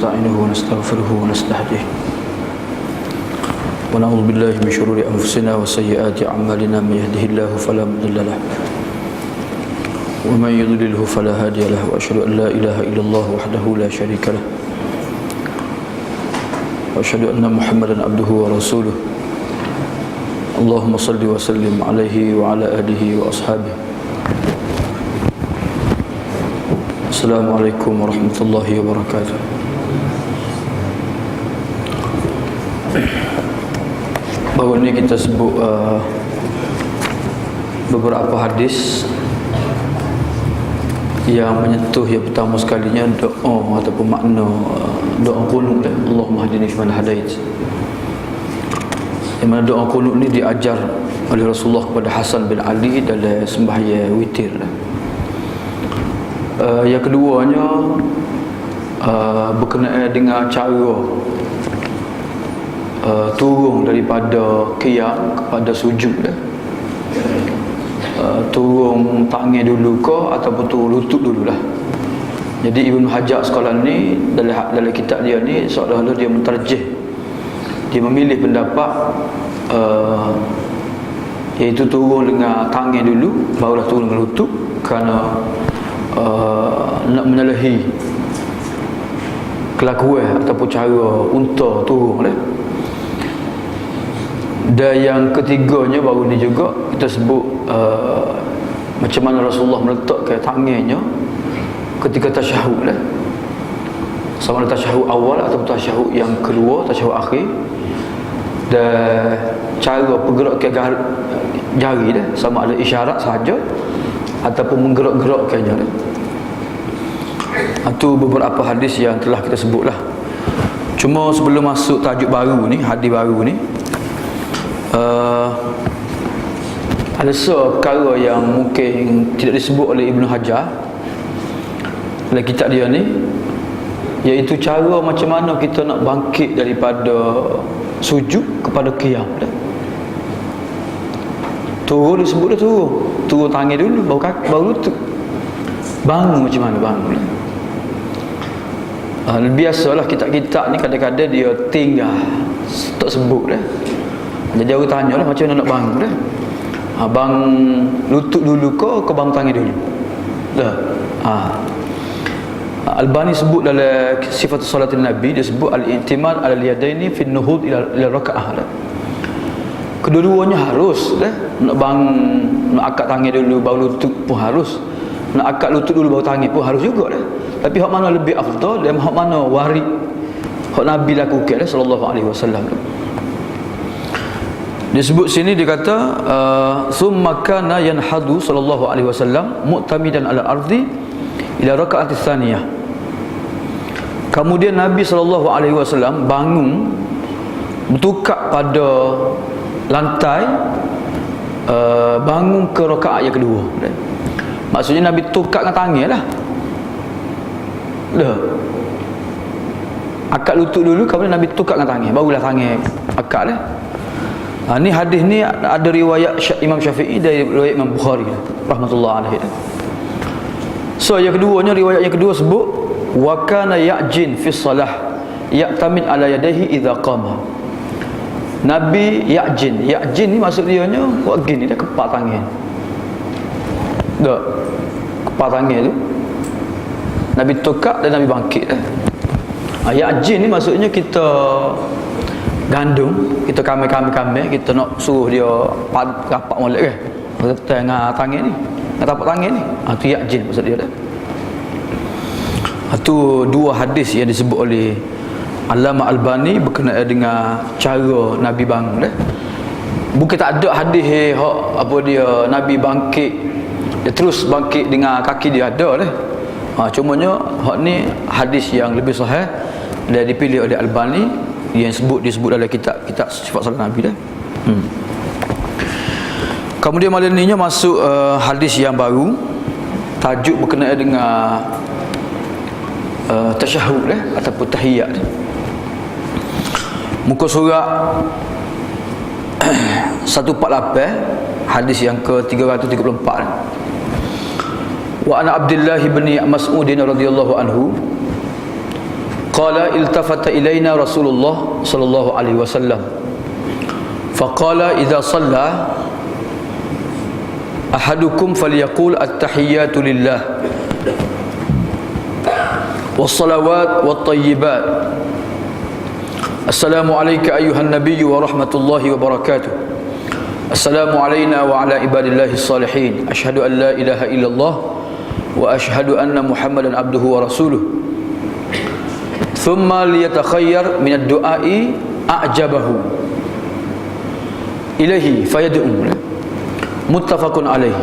نستعينه ونستغفره ونستهديه ونعوذ بالله من شرور أنفسنا وسيئات أعمالنا من يهده الله فلا مضل له ومن يضلله فلا هادي له وأشهد أن لا إله إلا الله وحده لا شريك له وأشهد أن محمدا عبده ورسوله اللهم صل وسلم عليه وعلى آله وأصحابه. Assalamualaikum warahmatullahi wabarakatuh. Baru ni kita sebut beberapa hadis yang menyentuh yang pertama sekalinya doa ataupun makna doa qunut. Allahumma hadini fi man hadait. Yang mana doa qunut ni diajar oleh Rasulullah kepada Hasan bin Ali dalam sembahyang witir. Yang keduanya berkenaan dengan cara turun daripada qiyam kepada sujud. Turun tangan dulu ke ataupun turun lutut dululah. Jadi Ibnu Hajar sekolah ni dalam kitab dia ni seolah-olah dia mentarjih, dia memilih pendapat iaitu turun dengan tangan dulu barulah turun dengan lutut, kerana nak menyalahi kelakuan ataupun cara unta turun lah. Dan yang ketiganya baru ni juga kita sebut macam mana Rasulullah meletakkan tangannya ketika tasyahud lah, sama ada tasyahud awal ataupun tasyahud yang kedua, tasyahud akhir, dan cara pergerakan jari dah, sama ada isyarat sahaja ataupun menggerak-gerakkannya dah. Itu beberapa hadis yang telah kita sebut lah. Cuma sebelum masuk tajuk baru ni, hadis baru ni, ada perkara yang mungkin tidak disebut oleh Ibnu Hajar dalam kitab dia ni, iaitu cara macam mana kita nak bangkit daripada sujud kepada qiyam. Turun disebut dah, turun tangan dulu baru kaki, baru lutut. Bangun macam mana bangun. Biasalah kitab-kitab ni kadang-kadang dia tinggal tak sebut dah. Jadi orang tanya lah macam mana nak bangun dah. Bang lutut dulu ke bang tangan dulu dah. Albani sebut dalam sifat salatin Nabi, dia sebut al-i'timad ala al-yadaini fi an-nuhud ila raka'ah. Kedua-duanya harus dah. Nak bangun, nak akak tangan dulu baru lutut pun harus, nak akak lutut dulu baru tangan pun harus juga dah. Tapi hak mana lebih afdal dan hak mana warid hak Nabi lakukan dah sallallahu alaihi wasallam. Dia sebut sini, dia kata summa kana yanhadu sallallahu alaihi wasallam mu'tamidan ala ardi ila raka'atis tsaniyah. Kemudian Nabi sallallahu alaihi wasallam bangun bertukak pada lantai, bangun ke rakaat yang kedua. Maksudnya Nabi tukar dengan tangan lah. Dah. Akad lutut dulu, kemudian Nabi tukar dengan tangan, barulah tangan akad lah. Ni hadis ni ada riwayat Imam Syafi'i dari riwayat Imam Bukhari rahmatullah alaihi. So yang keduanya, riwayat yang kedua sebut wa kana ya'jin fi shalah ya'tamid ala yadayhi idza qama. Nabi ya'jin ni maksud dia nya buat gini dah, kepak tangan. Dak. Kepak tangan tu Nabi tukar dan Nabi bangkit dah. Ya'jin ni maksudnya kita gandum, kita kamai, kita nak suruh dia rapat molek kan. Kita dengan tangan ni, dengan tapak tangan ni. Tu ya'jin maksud dia dah. Tu dua hadis yang disebut oleh Allamah Albani berkenaan dengan cara Nabi bangun dah. Bukan tak ada hadis apa dia Nabi bangkit, dia terus bangkit dengan kaki dia, ada dah. Cumanya hak ni hadis yang lebih sahih dan dipilih oleh Albani, yang disebut dalam kitab sifat salat Nabi dah. Kemudian malam ni masuk hadis yang baru, tajuk berkenaan dengan tasyahud dah ataupun tahiyat dah. Muka surat 148, hadis yang ke-334. Wa ana Abdullah bin Mas'ud radhiyallahu anhu qala iltafata ilaina Rasulullah sallallahu alaihi wasallam faqala idza shalla ahadukum falyaqul at-tahiyyatu lillah was-salawat wat-tayyibat assalamu alayka ayyuhan nabiyyu wa rahmatullahi wa barakatuh assalamu alayna wa ala ibadillahi salihin asyhadu an la ilaha illallah wa asyhadu anna muhammadan abduhu wa rasuluh thumma liyatakhayyar min ad-du'ai a'jabahu ilaihi fayad'u muttafaqun alaihi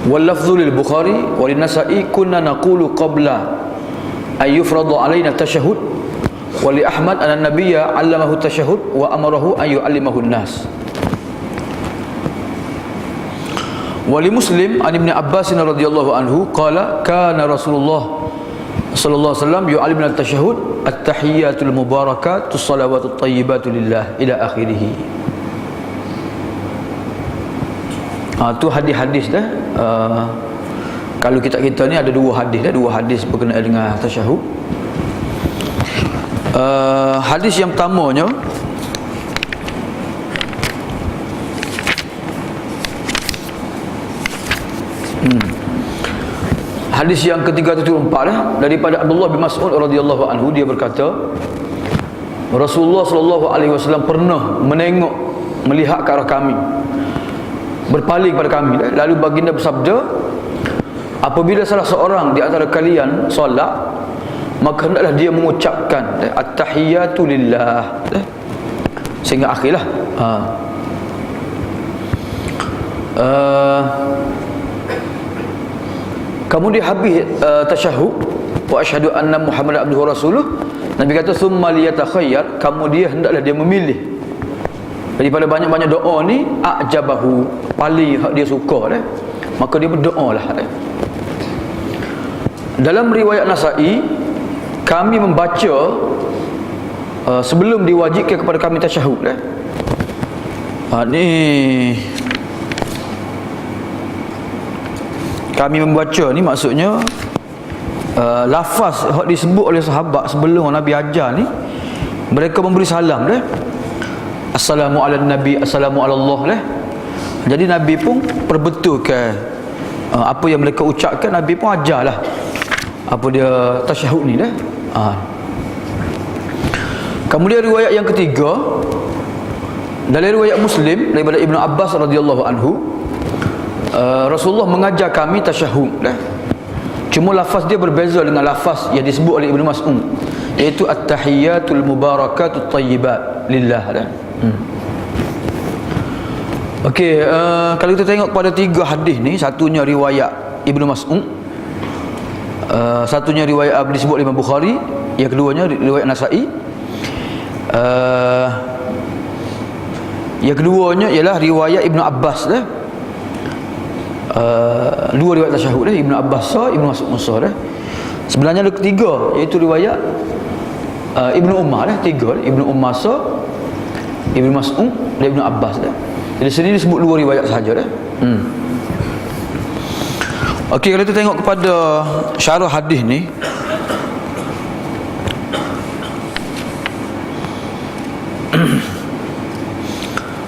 wal lafdhu lil Bukhari wa lin Nasa'i kunna naqulu qabla ay yufradu alaina tashahhud wa li Ahmad anna nabiyya 'allamahu tashahhud wa amarahu an yu'allimahu an-nas wa li Muslim an Ibn Abbas radhiyallahu anhu qala kana Rasulullah sallallahu alaihi wasallam yu'allimuna at-tashahhud at-tahiyyatul mubarakatus salawatut thayyibatu lillah ila akhirih. Tu hadis-hadis dah. Kalau kita ni ada dua hadis berkenaan dengan tasyahud. Hadis yang pertamanya hadis yang ke-374 daripada Abdullah bin Mas'ud radhiyallahu anhu, dia berkata Rasulullah sallallahu alaihi wasallam pernah melihat ke arah kami, berpaling pada kami, lalu baginda bersabda, apabila salah seorang di antara kalian solat, maka hendaklah dia mengucapkan at-tahiyyatu lillah sehingga akhirlah. Kemudian habis tasyahud wa asyhadu anna muhammadan abduhu rasuluh, Nabi kata summa liyatakhayyar, kemudian hendaklah dia memilih daripada banyak-banyak doa ni a'jabahu, paling dia suka maka dia berdoa lah. Dalam riwayat Nasa'i, kami membaca sebelum diwajibkan kepada kami tasyahud ni kami membaca ni maksudnya lafaz yang disebut oleh sahabat sebelum Nabi ajar ni, mereka memberi salam assalamu ala nabi, assalamu ala Allah jadi Nabi pun perbetulkan apa yang mereka ucapkan, Nabi pun ajarlah apa dia tasyahud ni Kemudian riwayat yang ketiga, dalam riwayat Muslim daripada Ibn Abbas radhiyallahu anhu, Rasulullah mengajar kami tasyahud cuma lafaz dia berbeza dengan lafaz yang disebut oleh Ibn Mas'ud, iaitu at-tahiyyatul mubarakatut thayyibat lillah Okey, kalau kita tengok pada tiga hadis ni, satunya riwayat Ibn Mas'ud, satunya riwayat disebut oleh Imam Bukhari, yang keduanya riwayat Nasa'i, yang keduanya ialah riwayat Ibn Abbas dua riwayat tasyahud Ibn Abbas Ibn Mas'ud sebenarnya ada ketiga, iaitu riwayat Ibn Umar tiga, Ibn Umar Ibn Mas'ud dan Ibn Abbas jadi sini disebut dua riwayat sahaja Okey, kalau kita tengok kepada syarah hadis ni,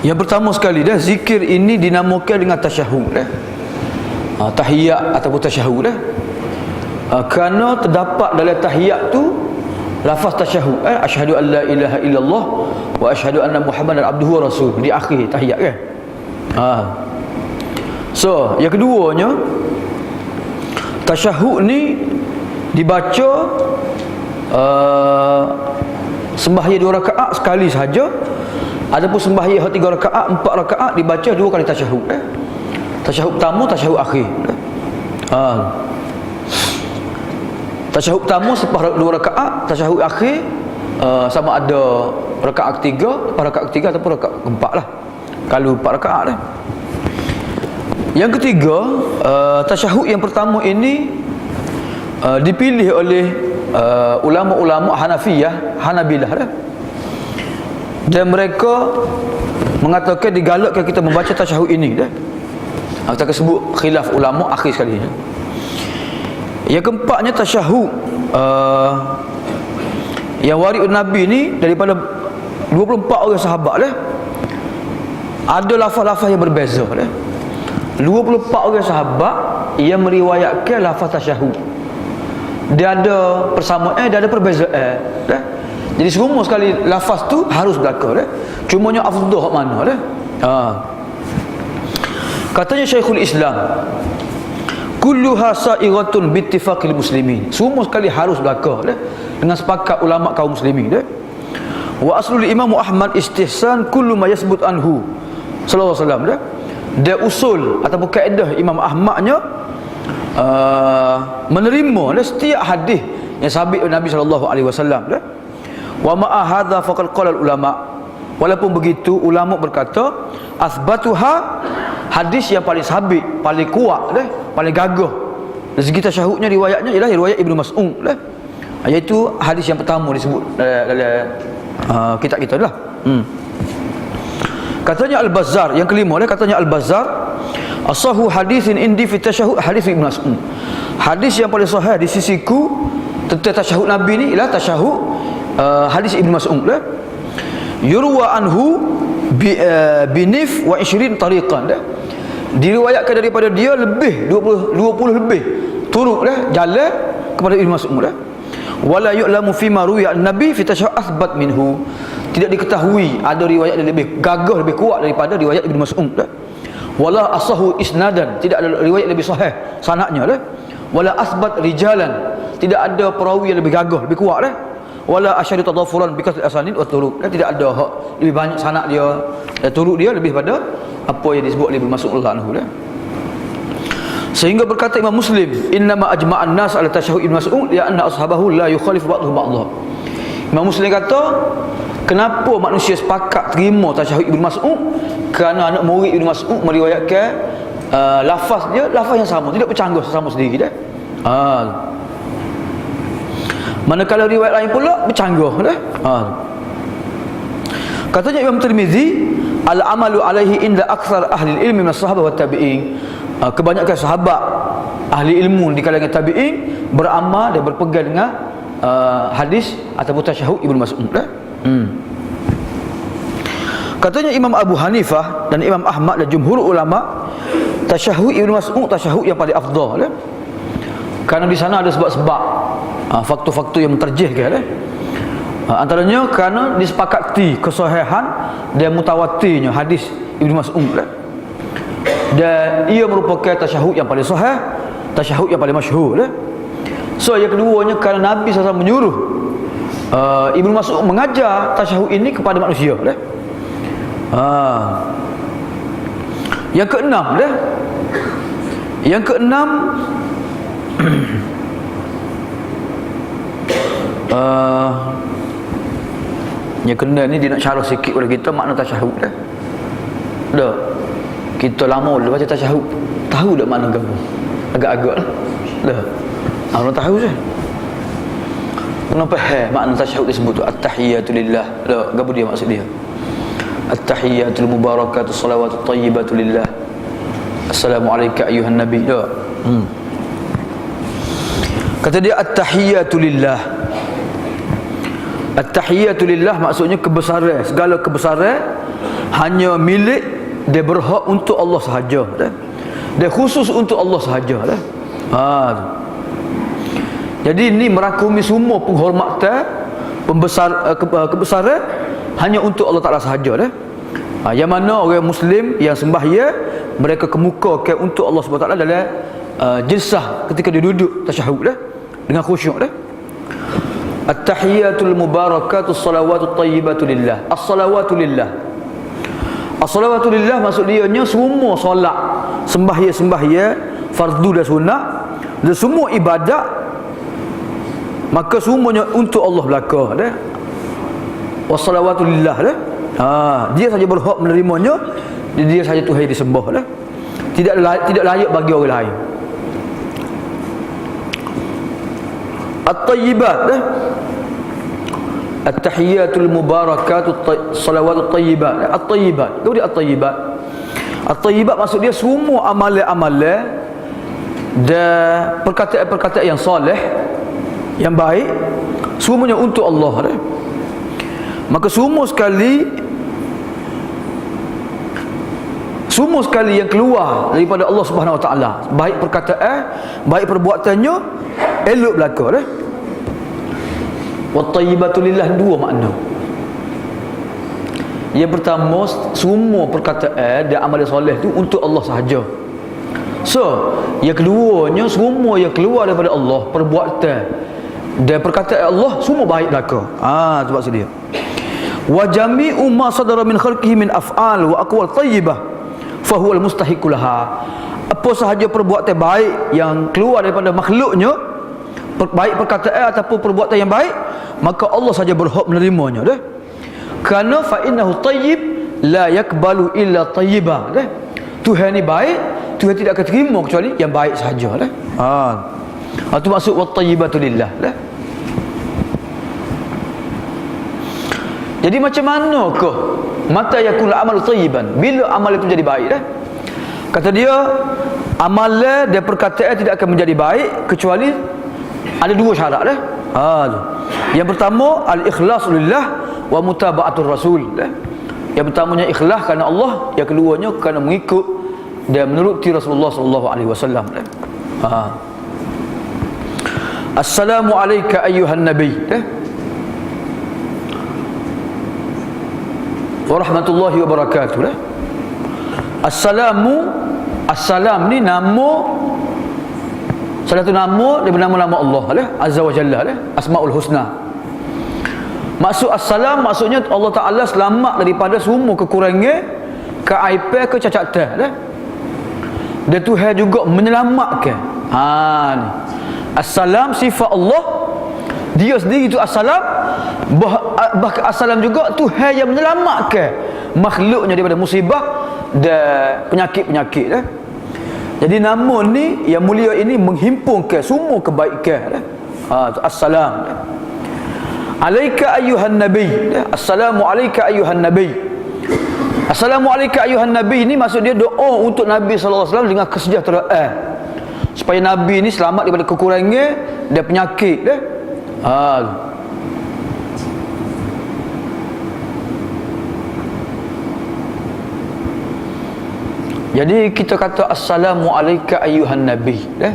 yang pertama sekali zikir ini dinamakan dengan tasyahud tahiyat ataupun tasyahud kerana terdapat dalam tahiyat tu lafaz tasyahud asyhadu an la ilaha illallah wa asyhadu anna muhammadan abduhu wa rasuluh di akhir tahiyat so yang keduanya, tasyahud ni dibaca sembahyang 2 rakaat sekali sahaja, adapun sembahyang 3 rakaat 4 rakaat dibaca 2 kali tasyahud tasyahud pertama, tasyahud akhir tasyahud pertama selepas 2 rakaat, tasyahud akhir sama ada rakaat ketiga, lepas rakaat ketiga ataupun rakaat keempat kalau 4 rakaat Yang ketiga, tasyahud yang pertama ini dipilih oleh ulama-ulama Hanafiyah, Hanabilah dan mereka mengatakan digalakkan kita membaca tasyahud ini kita akan sebut khilaf ulama akhir sekali. Yang keempatnya tasyahud Yang waris Nabi ni daripada 24 orang sahabat dah, ada lafaz-lafaz yang berbeza dah. 24 orang sahabat yang meriwayatkan lafaz tasyahud. Dia ada persamaan, dia ada perbezaan dah. Jadi semua sekali lafaz tu harus berlaku dah. Cumanya afdal hak mana dah. Katanya Syekhul Islam, kulluha sa'iratun bittifaqil muslimin. Semua sekali harus berlaku dah dengan sepakat ulama kaum muslimin dah. Wa aslul Imam Ahmad istihsan kullu ma yasbut anhu sallallahu alaihi wasallam dah. Dia usul ataupun kaedah Imam Ahmadnya menerima dah setiap hadis yang sabit oleh Nabi sallallahu alaihi wasallam dah. Wa ma'a hadza faqad qala ulama. Walaupun begitu ulama berkata asbatuha, hadis yang paling sabit, paling kuat dah, paling gagah dari segi tasyahudnya riwayatnya ialah riwayat Ibnu Mas'ud dah. Iaitu hadis yang pertama disebut dalam kitab kita dah. Katanya Al-Bazzar yang kelima dah, katanya Al-Bazzar asahu hadisin indi fi tasyahud hadis Ibnu Mas'ud. Hadis yang paling sahih di sisiku tentang tasyahud Nabi ni ialah tasyahud hadis Ibnu Mas'ud dah. Yurwa anhu binif wa 20 tariqan dah. Diriwayatkan daripada dia lebih 20 lebih turuk dah jalan kepada Ibnu Mas'ud dah. Wala yu'lamu fi ma ruwiya an-nabi fi tasyahhud athbat minhu. Tidak diketahui ada riwayat yang lebih gagah, lebih kuat daripada riwayat Ibnu Mas'ud dah. Wala asahu isnadan, tidak ada riwayat lebih sahih sanadnya dah. Wala athbat rijalan, tidak ada perawi yang lebih gagah, lebih kuat dah. Wala asyadu tadafuran bikas asanid wa turuq, tidak ada hak lebih banyak sanad dia, turuk dia lebih pada apa yang disebut oleh Ibnu Mas'ud radhiyallahu anhu dah. Sehingga berkata Imam Muslim, innama ajma'an nas ala tasyahhud Ibnu Mas'ud ya anna ashabahu la yukhalifu ba'dhum ba'dha. Imam Muslim kata, kenapa manusia sepakat terima tasyahhud Ibnu Mas'ud? Kerana anak murid Ibnu Mas'ud meriwayatkan lafaz dia lafaz yang sama, tidak bercanggah sesama sendiri dah. Manakala riwayat lain pula bercanggah dah. Katanya Imam Tirmizi, al-amalu alaihi inda aktsar ahli ilmi min as-sahabah wa tabi'in. Kebanyakan sahabat ahli ilmu di kalangan tabi'in beramal dan berpegang dengan hadis ataupun tasyahud Ibnu Mas'ud dah. Katanya Imam Abu Hanifah dan Imam Ahmad dan jumhur ulama, tasyahud Ibnu Mas'ud tasyahud yang paling afdal dah. Kerana di sana ada sebab-sebab, faktor-faktor yang menterjihkan dah. Antaranya kerana disepakati kesahihan dan mutawatirnya hadis Ibnu Mas'ud dah. Dan ia merupakan tasyahud yang paling sahih, tasyahud yang paling masyhur dah. So yang keduanya kerana Nabi SAW menyuruh Ibnu Mas'ud mengajar tasyahud ini kepada manusia dah. Yang keenam dah. Yang keenam yang kena ni dia nak syarah sikit kepada kita makna tasyahud dah. Dah. Kita lama dah baca tasyahud, tahu dak makna gapo? Agak-agak dah. Orang tahu je. Kenapa makna tasyahud disebut tu at-tahiyatu lillah? Dah, gapo dia maksud dia? At-tahiyatul mubarakatuh salawatut thayyibatu lillah. Assalamu alayka ayyuhan nabi. Dah. Kata dia at-tahiyatu lillah. At-tahiyatu lillah maksudnya kebesaran, segala kebesaran hanya milik dia, berhak untuk Allah sahaja dah. Dia khusus untuk Allah sahaja dah. Jadi ini merakumi semua penghormatan, kebesaran hanya untuk Allah Taala sahaja dah. Yang mana orang muslim yang sembahyang mereka kemukakan untuk Allah Subhanahu Taala dalam jilsah ketika dia duduk tasyahud dah dengan khusyuk dah. At-tahiyatul mubarakatus salawatut thayyibatu lillah. As-salawatu lillah. As-salawatu lillah maksud dia semua solat, sembahyang fardu dan sunat dan semua ibadat maka semuanya untuk Allah belaka dah. Wassalawatu lillah dah. Dia saja berhak menerimanya, dia saja Tuhan disembah dah. Tidak layak bagi orang lain. At-tayyibat dah. At-tahiyatul mubarakatut salawatut tayyibat. At-tayyibat. Kemudian at-tayyibat. At-tayyibat maksud dia semua amalan-amalan dan perkataan-perkataan yang soleh, yang baik semuanya untuk Allah dah. Maka semua sekali yang keluar daripada Allah Subhanahu Wa Taala, baik perkataan, baik perbuatannya, elok belaka dah. Wat tayyibatu lillah, dua makna. Yang pertama, semua perkataan dan amalan soleh tu untuk Allah sahaja. So, yang keduanya, semua yang keluar daripada Allah, perbuatan dan perkataan Allah, semua baik belaka. Sebab sedia. Wa jami'u ma sadara min khalqihi min af'al wa aqwal tayyibah fa huwa al-mustahiqu laha. Apa sahaja perbuatan baik yang keluar daripada makhluknya, baik perkataan ataupun perbuatan yang baik, maka Allah saja berhak menerimanya dah. Kerana fa innahu tayyib la yakbalu illa tayyibah dah. Tuhan ni baik, Tuhan tidak akan terima kecuali yang baik sahaja dah. Itu maksud wat tayyibatu lillah dah. Jadi macam mana ke mata yakul amal tayyiban, bila amal itu jadi baik dah? Kata dia, amalan dan perkataan tidak akan menjadi baik kecuali ada dua syarat dah. Yang pertama, al-ikhlas lillah wa mutaba'atur rasul dah. Yang pertamanya ikhlas kerana Allah, yang keduanya kerana mengikut dan menuruti Rasulullah sallallahu alaihi wasallam dah. Assalamu alayka ayyuhan nabi dah. Warahmatullahi wabarakatuh dah. Assalam ni nama, salah satu nama daripada nama-nama Allah dah, Azza wa Jalla dah, Asmaul Husna. Maksud assalam, maksudnya Allah Ta'ala selamat daripada semua kekurangan, keaiban, kecacatan dah. Dan Tuhan juga menyelamatkan. Ni assalam sifat Allah, dia sendiri itu assalam. Bahkan assalam juga Tuhan yang menyelamatkan makhluknya daripada musibah dan penyakit-penyakit dah. Jadi nama ni yang mulia ini menghimpunkan semua kebaikan dah. Assalam dah. Alaika ayyuhan nabi dah. Assalamu alayka ayyuhan nabi. Assalamu alayka ayyuhan nabi ni maksud dia doa untuk Nabi sallallahu alaihi wasallam dengan kesejahteraan, supaya Nabi ni selamat daripada kekurangan dan penyakit dah. Jadi kita kata assalamu alayka ayyuhan nabi dah.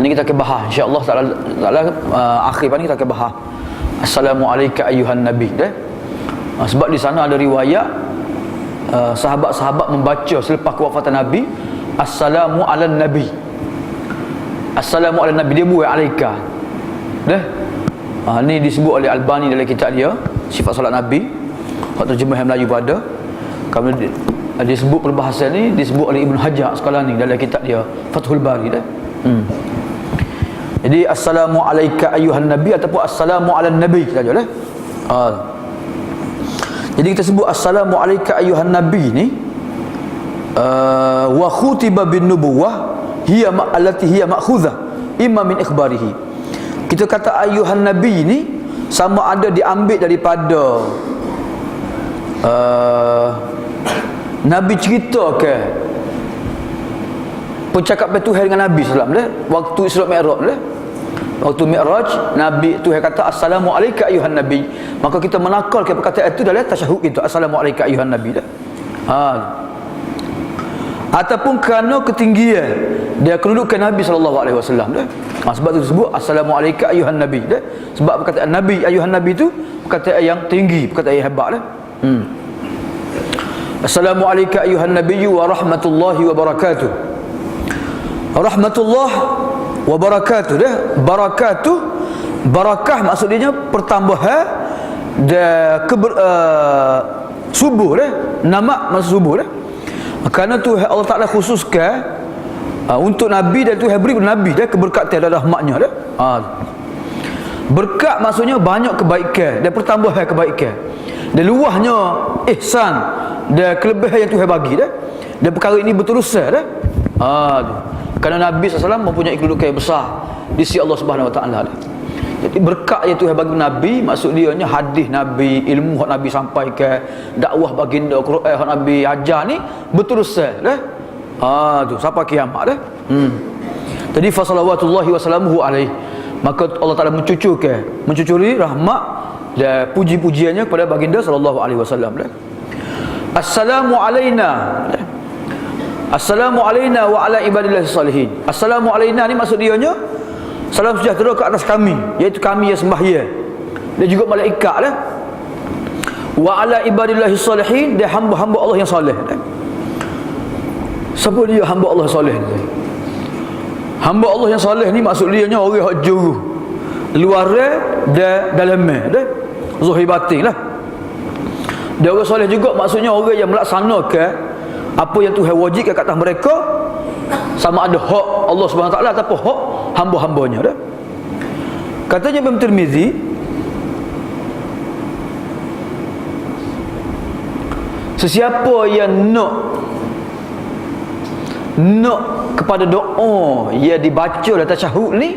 Ni kita akan bahas insya-Allah taala akhir ni kita akan bahas assalamu alayka ayyuhan nabi dah. Sebab di sana ada riwayat sahabat-sahabat membaca selepas kewafatan Nabi assalamu ala nabi. Assalamu ala nabi, dia buat alayka dah. Ni disebut oleh Albani dalam kitab dia Sifat Solat Nabi, terjemahan Melayu pada. Kemudian disebut perbahasan ni disebut oleh Ibn Hajar Asqalani dalam kitab dia Fathul Bari dah. Jadi assalamu alayka ayyuhan nabi ataupun assalamu ala nabi saja dah. Jadi kita sebut assalamu alayka ayyuhan nabi ni wa khutiba bin nubuwah hiya allati hiya ma'khudhah imma min ikhbarihi. Kita kata ayyuhan nabi ni sama ada diambil daripada Nabi cerita ke percakapan Tuhan dengan Nabi sallallahu alaihi wasallam waktu Isra Mi'raj dah. Waktu Mi'raj Nabi Tuhan kata assalamu alayka ayyuhan nabi, maka kita menakalkan perkataan itu dalam tasyahud kita assalamu alayka ayyuhan nabi dah. Ataupun kerana ketinggian dia kedudukan Nabi sallallahu alaihi wasallam dah. Sebab itu disebut assalamu alayka ayyuhan nabi dah. Sebab perkataan Nabi ayyuhan nabi itu perkataan yang tinggi, perkataan yang hebat dah. Assalamu alayka ayyuhan nabiyyu wa rahmatullahi wa barakatuh. Rahmatullah wa barakatuh dah. Barakatuh, barakah maksudnya pertambahan dan subuh dah. Nama maksud subuh dah. Kerana Tuhan Allah Ta'ala khususkan untuk Nabi dan Tuhan beri kepada Nabi dah keberkatan dan rahmatnya dah. Berkat maksudnya banyak kebaikan dan pertambahan kebaikan dan luahnya ihsan dan kelebihan yang Tuhan bagi dah. Dan perkara ini berterusan dah. Kerana Nabi SAW mempunyai kedudukan yang besar di sisi Allah Subhanahu Wa Taala dah. Jadi berkat yang Tuhan bagi Nabi, maksud dia nya hadis Nabi, ilmu yang Nabi sampaikan, dakwah baginda, Quran yang Nabi ajar ni berterusan dah. Sampai kiamat dah. Jadi fa salawatullahi wa salamuhu alaihi, maka Allah Taala mencucuri rahmat dan puji-pujiannya kepada baginda sallallahu alaihi wasallam. Assalamu alaina. Assalamu alaina wa ala ibadillahi salihin. Assalamu alaina ni maksud dianya salam sejahtera ke atas kami, iaitu kami yang sembahyang, dan juga malaikat lah. Wa ala ibadillahi salihin, dan hamba-hamba Allah yang soleh. Siapa dia hamba Allah soleh ni? Hamba Allah yang soleh ni maksud dia nya orang hak juru luar dan dalamnya dah. Zahir batin lah. Dia orang soleh juga maksudnya orang yang melaksanakan apa yang Tuhan wajibkan ke atas mereka, sama ada hak Allah Subhanahu Wa Taala ataupun hak hamba-hambanya dah. Katanya Imam Tirmizi, sesiapa yang nak kepada doa yang dibaca dalam tasyahud ni,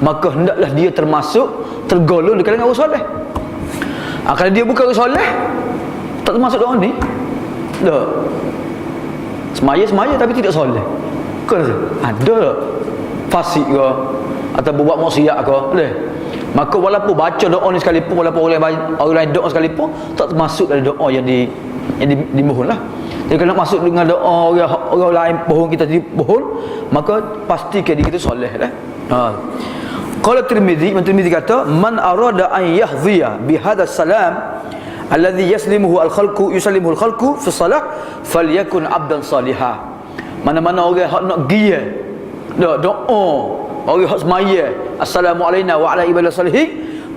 maka hendaklah dia tergolong di kalangan orang soleh. Kalau dia bukan orang soleh, tak termasuk doa ni. Tak. Semaya tapi tidak soleh. Kan ada fasik ke atau buat maksiat ke, boleh. Maka walaupun baca doa ni sekalipun, walaupun orang lain doa sekalipun, tak termasuk dalam doa yang dimohon lah. Jadi kalau nak masuk dengan doa orang lain pohon, kita pohon, maka pastikan diri kita soleh lah. Qala Tirmizi, Tirmizi kata, man arada an yahdhiya bi hadha salam alladhi yusallimuhu al-khalqu fi salah falyakun abdan salihah. Mana-mana orang hak nak gia doa, orang hak semaya assalamu alayna wa ala ibadillahi salihin,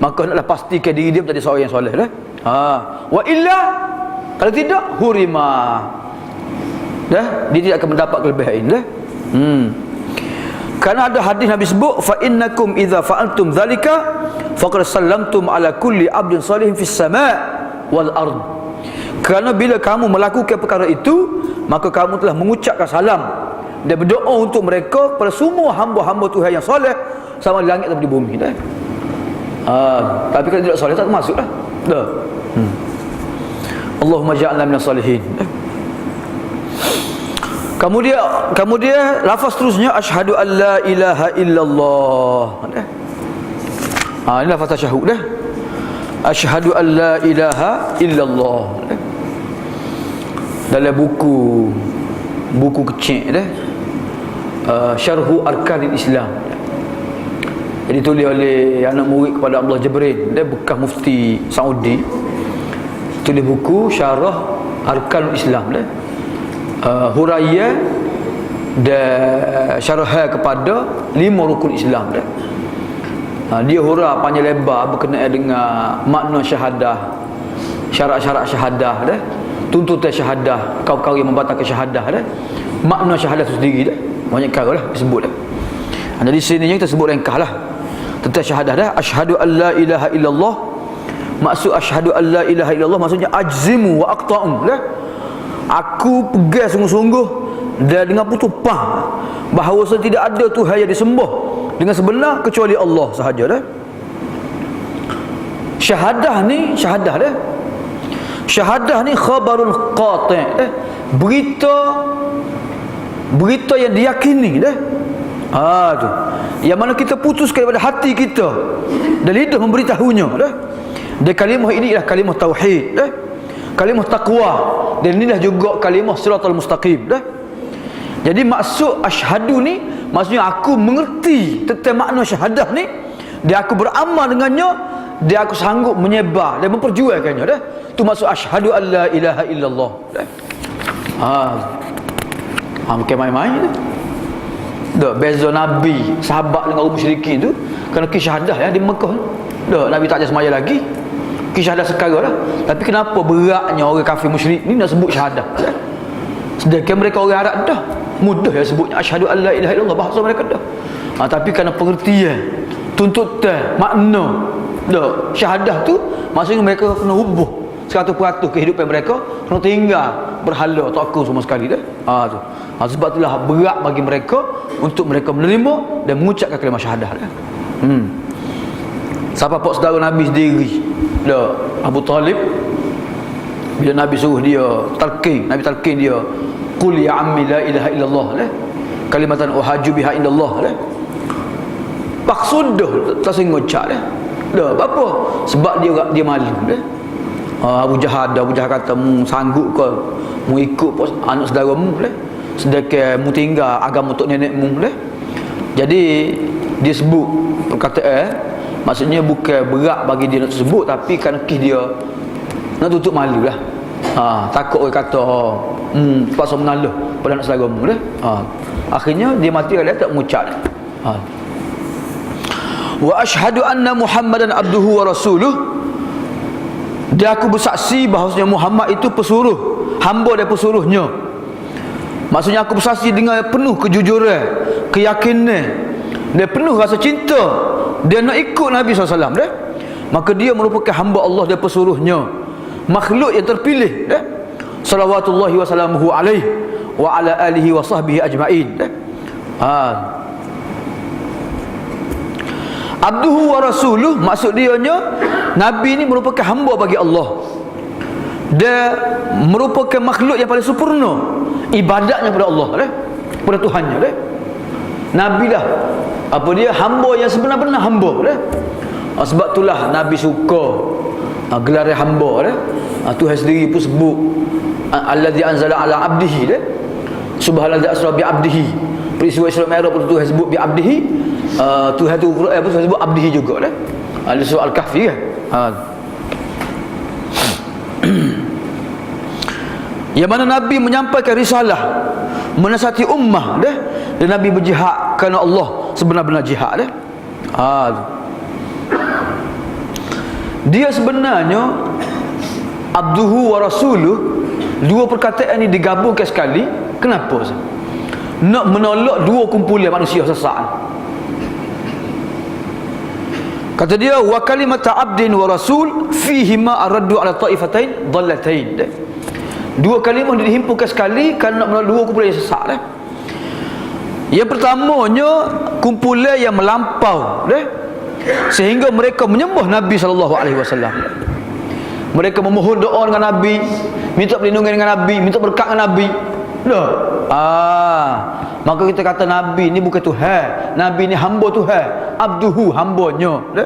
maka hendaklah pastikan diri dia menjadi seorang yang soleh lah. Wa illa, kalau tidak, hurima, dah, dia tidak akan mendapat kelebihan dah. Karena ada hadis Nabi sebut, fa innakum idza fa'altum dzalika faqad sallamtum ala kulli abdin salihin fis sama' wal ard. Kerana bila kamu melakukan perkara itu, maka kamu telah mengucapkan salam dan berdoa untuk mereka, pada semua hamba-hamba Tuhan yang soleh, sama di langit atau di bumi dah. Tapi kalau tidak soleh, tak termasuk lah dah. Allahumma ja'alna minas salihin. Kemudian lafaz terusnya asyhadu an la ilaha illallah. Ini lafaz tasyahud dah. Asyhadu an la ilaha illallah. Dalam buku kecil dah, Syarhu Arkanil Islam, yang ditulis oleh anak murid kepada Abdullah Jabrin, dia bekas mufti Saudi, tulis buku Syarah Arkanul Islam dah. Huraiya dan syarah kepada 5 rukun Islam dah. Dia hurah panjang lebar berkenaan dengan makna syahadah, syarat-syarat syahadah dah, tuntutan syahadah, kau-kau yang membatalkan syahadah dah, makna syahadah itu sendiri dah, banyak kau lah disebut dah. Jadi sini kita sebut ringkas lah tentang syahadah dah. Asyhadu an la ilaha illallah, maksud asyhadu an la ilaha illallah maksudnya ajzimu wa aqta'u dah. Aku pegang sungguh-sungguh dan dengan putus pah bahawa tidak ada Tuhan yang disembah dengan sebenar kecuali Allah sahaja dah. Syahadah dah. Syahadah ni khabarul qati' dah. Berita yang diyakini dah. Tu. Yang mana kita putuskan daripada hati kita dan lidah memberitahunya dah. Dan kalimah ini ialah kalimah tauhid dah. Kalimah taqwa, dan inilah juga kalimah siratal mustaqim dah. Jadi maksud asyhadu ni maksudnya aku mengerti tentang makna syahadah ni, dia aku beramal dengannya, dia aku sanggup menyebar dan memperjuangkannya dah. Tu maksud asyhadu an la ilaha illallah dah. Bukan main-main dah. Dah beza Nabi sahabat dengan orang musyrikin tu kerana kisyahadah ya di Mekah. Dah Nabi tak ajar semaya lagi. Kisyahadah sekarang lah. Tapi kenapa beratnya orang kafir musyrik ni nak sebut syahadah? Sedangkan mereka orang Arab dah mudah ya sebutnya asyhadu an la ilaha illallah, bahasa mereka dah. Tapi kerana pengertian, tuntutan, makna dah syahadah tu, maksudnya mereka kena hubung 100% kehidupan mereka kena tinggal berhala takut semua sekali dah. Tu. Sebab itulah berat bagi mereka untuk mereka menerima dan mengucapkan kalimah syahadah dah. Siapa pak saudara Nabi sendiri dah, Abu Talib, bila Nabi suruh dia Nabi talqin dia, qul ya ammi la ilaha illallah lah, kalimatan uhaju biha indallah lah. Pak sudah tersinggung cak dah. Dah apa? Sebab dia malu dah. Abu Jahal kata mu sanggup ke mu ikut anak saudara mu dah. Sedangkan mu tinggal agama tok nenek mu dah. Jadi dia sebut perkataan maksudnya bukan berat bagi dia nak sebut, tapi kerana dia nak tutup malu lah. Takut orang kata terpaksa mengalah pada anak saudara mu dah. Akhirnya dia mati dia tak mengucap dah. Wa asyhadu anna Muhammadan abduhu wa rasuluh. Dia aku bersaksi bahawasanya Muhammad itu pesuruh, hamba dan pesuruhnya. Maksudnya aku bersaksi dengan penuh kejujuran, keyakinan, dia penuh rasa cinta, dia nak ikut Nabi SAW dah. Maka dia merupakan hamba Allah dan pesuruhnya, makhluk yang terpilih dah. Salawatullahi wa salamuhu alaihi wa ala alihi wa sahbihi ajma'in dah. Abduhu wa rasuluh, maksud dia Nabi ni merupakan hamba bagi Allah. Dia merupakan makhluk yang paling sempurna ibadatnya pada Allah dah, pada Tuhannya dah. Nabi dah apa dia hamba yang sebenar-benar hamba dah. Sebab itulah Nabi suka gelar hamba dah. Tuhan sendiri pun sebut allazi anzala ala abdihi dah. Subhanallazi asra bi abdihi. Peristiwa Isra Mi'raj pun Tuhan sebut bi abdihi. Tuhan tu Quran pun sebut abdihi juga dah. Ada surah Al-Kahfi kan. Yang mana Nabi menyampaikan risalah, menasihati ummah dah, dan Nabi berjihad kerana Allah sebenar-benar jihad dah. Dia sebenarnya abduhu wa rasuluh, dua perkataan ini digabungkan sekali. Kenapa? Nak menolak dua kumpulan manusia sesat. Kata dia wa kalimata abdin wa rasul fihi ma araddu ala ta'ifatain dhallatain. Dua kalimah dihimpunkan sekali kerana nak menolak dua kumpulan yang sesat dah. Yang pertamanya kumpulan yang melampau dah, sehingga mereka menyembah Nabi SAW. Mereka memohon doa dengan Nabi, minta perlindungan dengan Nabi, minta berkat dengan Nabi. Maka kita kata Nabi ni bukan Tuhan, Nabi ni hamba Tuhan, abduhu, hambanya dah.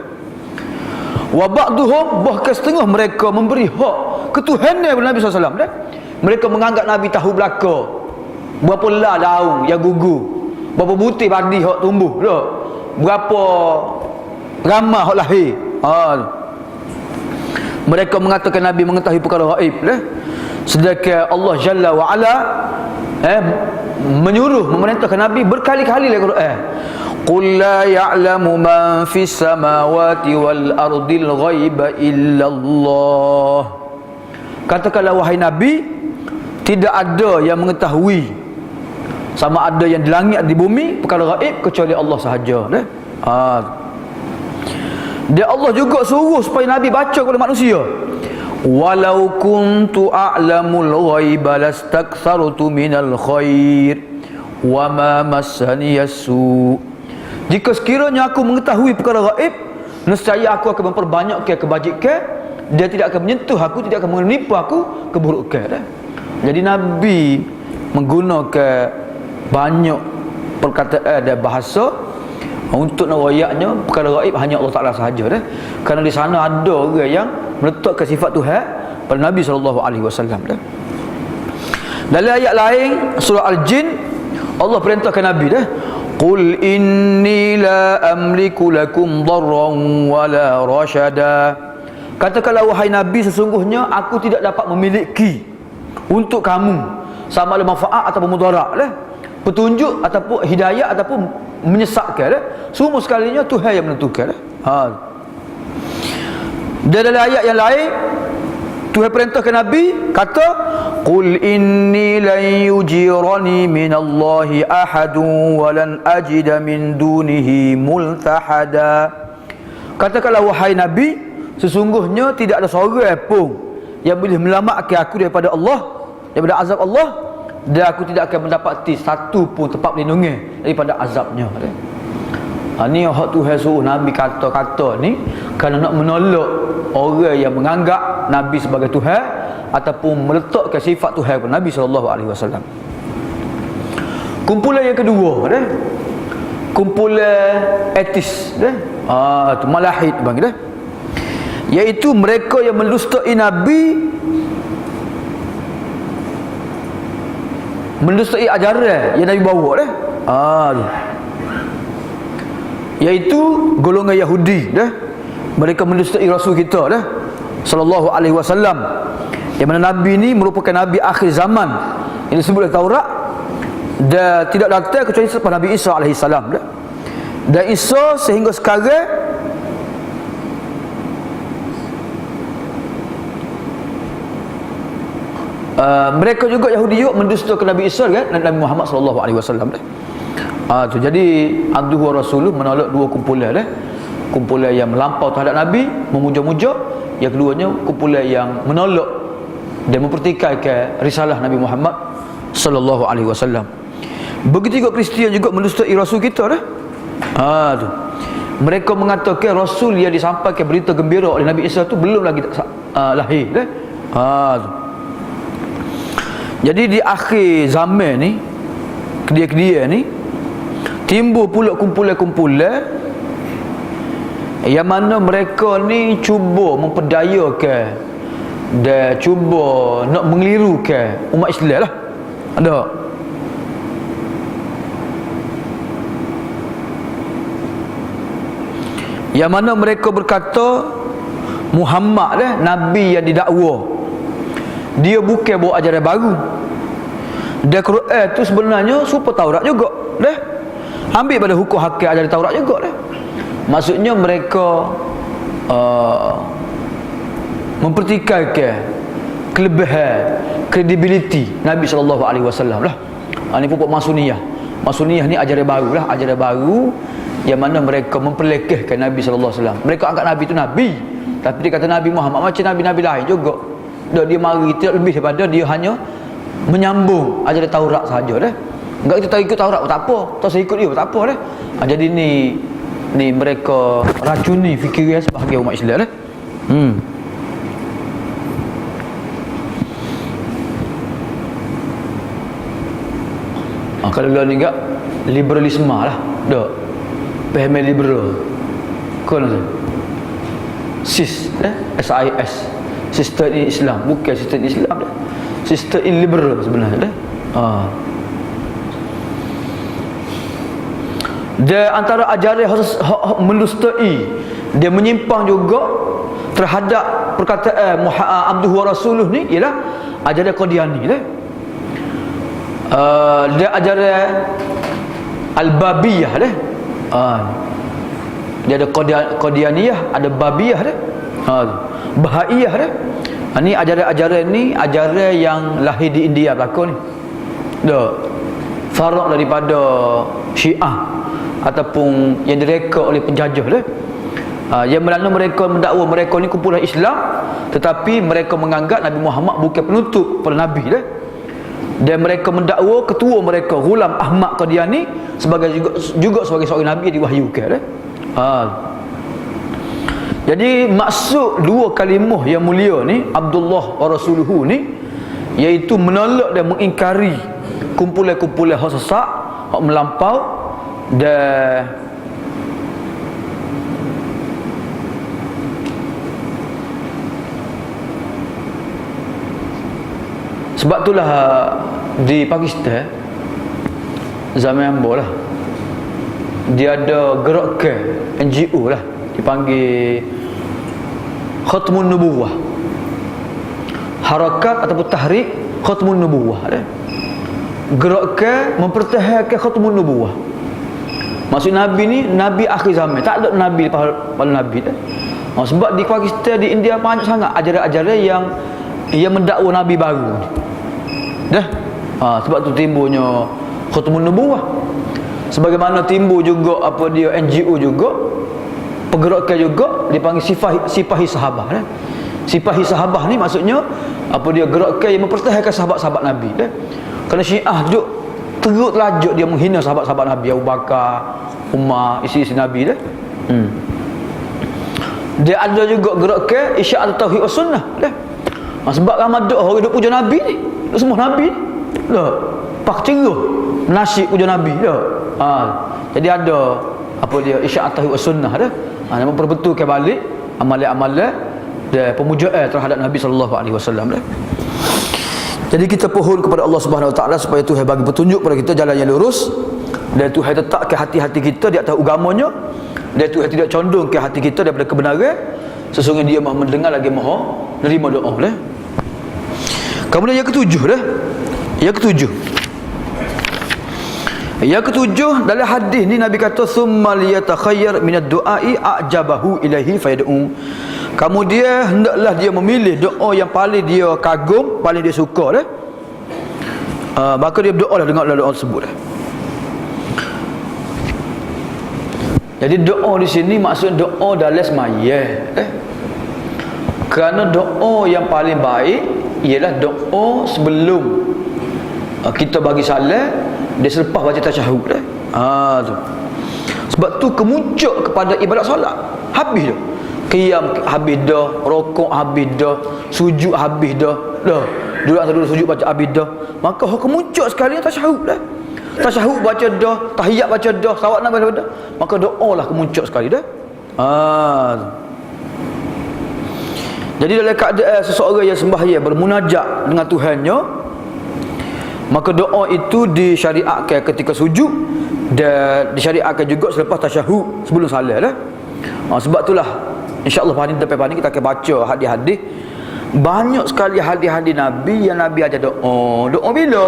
Wa ba'duhum, bahkan setengah mereka memberi hak ketuhanan kepada Nabi SAW dah. Mereka menganggap Nabi tahu belaka, berapa lah daun yang gugur, berapa butir padi hak tumbuh dah, berapa ramah hak lahir. Mereka mengatakan Nabi mengetahui perkara gaib dah. Sedangkan Allah Jalla wa Ala menyuruh, memerintahkan Nabi berkali-kali dalam Quran, qul la ya'lamu man fis samawati wal ardil ghaiba illallah. Katakanlah wahai Nabi, tidak ada yang mengetahui, sama ada yang di langit di bumi, perkara gaib kecuali Allah sahaja dah. Dia Allah juga suruh supaya Nabi baca kepada manusia, walau kuntu a'lamul ghaiba lastakthartu minal khair wa ma massani yasu. Jika sekiranya aku mengetahui perkara gaib, nescaya aku akan memperbanyakkan kebajikan, dia tidak akan menyentuh aku, tidak akan menimpa aku keburukan dah. Jadi Nabi menggunakan banyak perkataan dan bahasa untuk nak wayaknya perkara gaib hanya Allah Ta'ala sahaja dah. Kerana di sana ada orang yang meletakkan sifat Tuhan pada Nabi SAW dah. Dalam ayat lain surah Al-Jin, Allah perintahkan Nabi dah, qul inni la amliku lakum darran wala rashada. Katakanlah wahai Nabi, sesungguhnya aku tidak dapat memiliki untuk kamu sama ada manfaat ataupun mudarat dah, petunjuk ataupun hidayah ataupun menyesatkan dah. Semua sekalinya Tuhan yang menentukan dah. Dan dalam ayat yang lain Tuhan perintahkan Nabi, kata qul inni lan yujirani minallahi ahadun wa lan ajida min dunihi multahada. Katakanlah wahai Nabi, sesungguhnya tidak ada seorang pun yang boleh menyelamatkan aku daripada Allah, daripada azab Allah, dan aku tidak akan mendapati satu pun tempat perlindungan daripada azabnya. Ni hak Tuhan suruh Nabi kata-kata ni kerana nak menolak orang yang menganggap Nabi sebagai Tuhan ataupun meletakkan sifat Tuhan kepada Nabi SAW. Kumpulan yang kedua dah, kumpulan etis dah. Tu malahid bang dah. Iaitu mereka yang mendustai nabi, mendustai ajaran yang nabi bawa dah. Iaitu golongan Yahudi dah. Mereka mendustai rasul kita dah, sallallahu alaihi wasallam, yang mana nabi ni merupakan nabi akhir zaman yang disebut oleh Taurat, dan tidak datang kecuali selepas Nabi Isa alaihi salam dah. Dan Isa sehingga sekarang mereka juga Yahudi juga mendustakan Nabi Isa kan, Nabi Muhammad sallallahu alaihi wasallam dah. Tu jadi abduhu wa rasuluh menolak dua kumpulan dah. Kumpulan yang melampau terhadap Nabi, memuja-muja. Yang keduanya kumpulan yang menolak dan mempertikaikan risalah Nabi Muhammad sallallahu alaihi wasallam. Begitu juga Kristian juga mendustai rasul kita dah. Tu. Mereka mengatakan rasul yang disampaikan berita gembira oleh Nabi Isa tu belum lagi lahir dah. Tu. Jadi di akhir zaman ni, kedia-kedia ni timbul pula kumpulan-kumpulan yang mana mereka ni cuba memperdayakan dan cuba nak mengelirukan umat Islam lah. Ada yang mana mereka berkata Muhammad dah, Nabi yang didakwa, dia bukan bawa ajaran baru. Dan Quran tu sebenarnya super Taurat juga dah. Ambil pada hukum hakik ajaran Taurat juga dah. Maksudnya mereka mempertikaikan kelebihan kredibiliti Nabi sallallahu alaihi wasallam lah. Ini pupuk Masuniyah. Masuniyah ni ajaran baru lah, ajaran baru yang mana mereka memperlekehkan Nabi sallallahu alaihi wasallam. Mereka anggap Nabi itu Nabi, tapi dia kata Nabi Muhammad macam Nabi-Nabi lain juga. Dia mari tidak lebih daripada dia hanya menyambung ajaran Taurat sahaja dah. Enggak kita ikut Taurat pun tak apa, tak saya ikut dia pun tak apa dah. Jadi ni mereka racuni fikiran sebahagian umat Islam dah. Kalau ni enggak liberalisme lah. Dak. Faham liberal. Kau nak SIS SIS. Sistem Islam, bukan sistem Islam dah. Sistem liberal sebenarnya dah. Dan antara ajaran mendustai, dia menyimpang juga terhadap perkataan abduhu wa rasuluh ni ialah ajaran Qadiani dah. Dia ajaran Al-Babiyah dah. Dia ada Qadianiyah, ada Babiyah dah. Bahaiyah dah. Ni ajaran-ajaran ni ajaran yang lahir di India belakang ni. Dah. Farak daripada Syiah ataupun yang direka oleh penjajah dah. Yang mana mereka mendakwa mereka ni kumpulan Islam, tetapi mereka menganggap Nabi Muhammad bukan penutup para nabi dah. Dan mereka mendakwa ketua mereka Ghulam Ahmad Qadiani sebagai juga sebagai seorang nabi yang diwahyukan dah. Jadi maksud dua kalimah yang mulia ni Abdullah wa Rasuluhu ni, iaitu menolak dan mengingkari kumpulan-kumpulan hak sesat, hak melampau, dan sebab itulah di Pakistan zaman ambo lah, dia ada gerakan NGO lah dipanggil Khatmun Nubuwah, harakat ataupun tahrik Khatmun Nubuwah dah. Gerakan mempertahankan Khatmun Nubuwah. Maksud Nabi ni Nabi akhir zaman, tak ada Nabi pada Nabi dah. Sebab di Pakistan, di India banyak sangat ajaran-ajaran yang mendakwa Nabi baru dah. Sebab tu timbulnya Khatmun Nubuwah. Sebagaimana timbul juga apa dia NGO juga, pergerakan juga dipanggil Sipahi Sahabah dah. Sipahi Sahabah ni maksudnya apa dia, gerakan yang mempertahankan sahabat-sahabat Nabi dah. Kerana Syiah duk teruk lajuk dia menghina sahabat-sahabat Nabi, Abu Bakar, Umar, isi-isi Nabi dah. Dia ada juga gerakan Isya'at Tauhid was Sunnah dah. Sebab ramai duk orang duk puja Nabi ni, duk sembah Nabi ni. Dah. pak ceruh nasib ujar Nabi dah. Jadi ada apa dia isya'at tauhid sunnah dah. Nama perbetulkan balik amalan-amalan dan pemujaan terhadap Nabi sallallahu alaihi wasallam dah. Jadi kita pohon kepada Allah Subhanahu wa taala supaya Tuhan bagi petunjuk kepada kita jalan yang lurus, dan Tuhan letakkan hati-hati kita di atas agamanya, dan Tuhan tidak condong ke hati kita daripada kebenaran. Sesungguhnya Dia Maha mendengar lagi Maha menerima doa dah. Kemudian yang ketujuh dah. Yang ketujuh dalam hadis ni Nabi kata summa liyatakhayyar minad du'ai a'jabahu ilaihi fayad'u. Kemudian hendaklah dia memilih doa yang paling dia kagum, paling dia suka dah. Maka dia berdoa lah dengan doa tersebut dah. Jadi doa di sini maksud doa dalam sembahyang. Kerana doa yang paling baik ialah doa sebelum kita bagi salat, dia selepas baca tasyahud dah. Tu. Sebab tu kemuncak kepada ibadat solat. Habis dah. Qiyam habis dah, rukuk habis dah, sujud habis dah. Duduk sujud baca habis dah. Maka kemuncak sekali tasyahud dah. Tasyahud baca dah, tahiyat baca dah, salawat Nabi baca dah. Maka doalah kemuncak sekali dah. Jadi dalam keadaan seseorang yang sembahyang bermunajat dengan Tuhannya, maka doa itu disyariatkan ketika sujud dan disyariatkan juga selepas tasyahud sebelum salat dah. Sebab itulah insya-Allah pada depan ni kita akan baca hadis-hadis. Banyak sekali hadis-hadis Nabi yang Nabi ajar doa. Doa bila?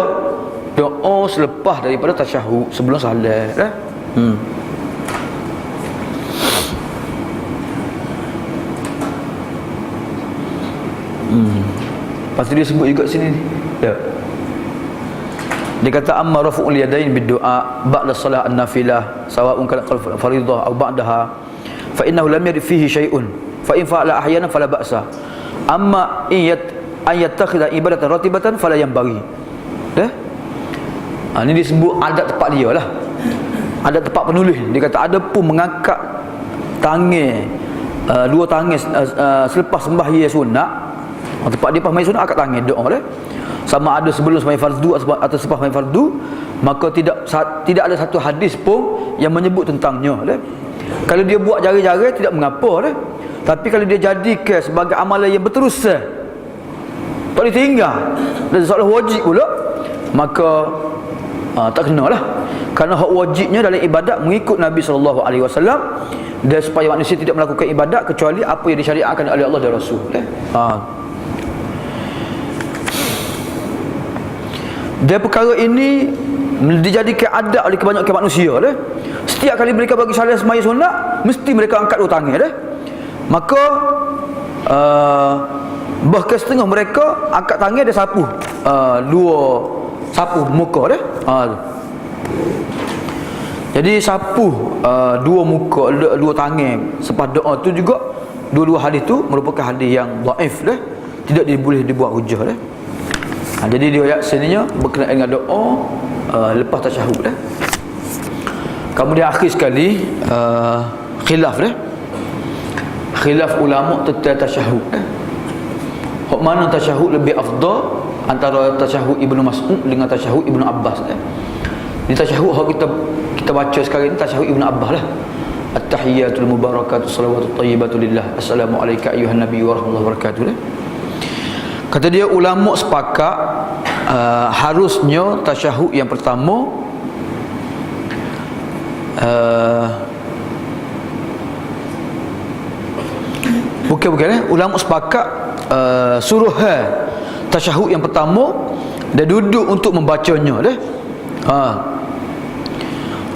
Doa selepas daripada tasyahud sebelum salat dah. Pasti dia sebut juga sini ni. Dia kata amma rafu'ul yadain bid-du'a ba'da salat an-nafilah sawa'un kana fardhah aw ba'daha fa innahu lam yarid fihi syai'un fa in fa'ala ahyanan fala ba'sa amma in yattakhidha ibadatan ratibatan fala yanbaghi. Ini disebut adat tepat dia lah. Adat tepat penulis. Dia kata ada pun mengangkat tangan dua tangan selepas sembahyang sunat. Tempat dia pas main sunat angkat tangan doa dah. Sama ada sebelum sembahyang fardu atau selepas sembahyang fardu, maka tidak ada satu hadis pun yang menyebut tentangnya dah. Kalau dia buat jari-jari tidak mengapa dah. Tapi kalau dia jadikan sebagai amalan yang berterusan, tak boleh tinggal dan seolah wajib pula, maka tak kena lah. Kerana hak wajibnya dalam ibadat mengikut Nabi SAW, dan supaya manusia tidak melakukan ibadat kecuali apa yang disyariatkan oleh Allah dan Rasul. Dan perkara ini dijadikan adat oleh kebanyakan manusia dah. Setiap kali mereka bagi salat sembahyang sunat, mesti mereka angkat dua tangan dah. Maka bahkan setengah mereka angkat tangan dia sapu sapu muka dah. Jadi sapu dua muka, dua tangan selepas doa tu juga, dua-dua hadis tu merupakan hadis yang dhaif dah, tidak boleh dibuat hujah dah. Jadi dia ayat sininya berkenaan dengan doa lepas tasyahud dah. Kemudian akhir sekali khilaf dah. Khilaf ulama tentang tasyahud dah. Hak mana tasyahud lebih afdal antara tasyahud Ibnu Mas'ud dengan tasyahud Ibnu Abbas dah. Di tasyahud hak kita baca sekarang ni tasyahud Ibnu Abbas lah. At-tahiyyatul mubarakatuh salawatut thayyibatu lillah. Assalamu alayka ayyuhan nabiy wa rahmatullahi wa barakatuh dah. Kata dia ulama sepakat harusnya tasyahud yang pertama bukan ulama sepakat suruh tasyahud yang pertama dan duduk untuk membacanya dah.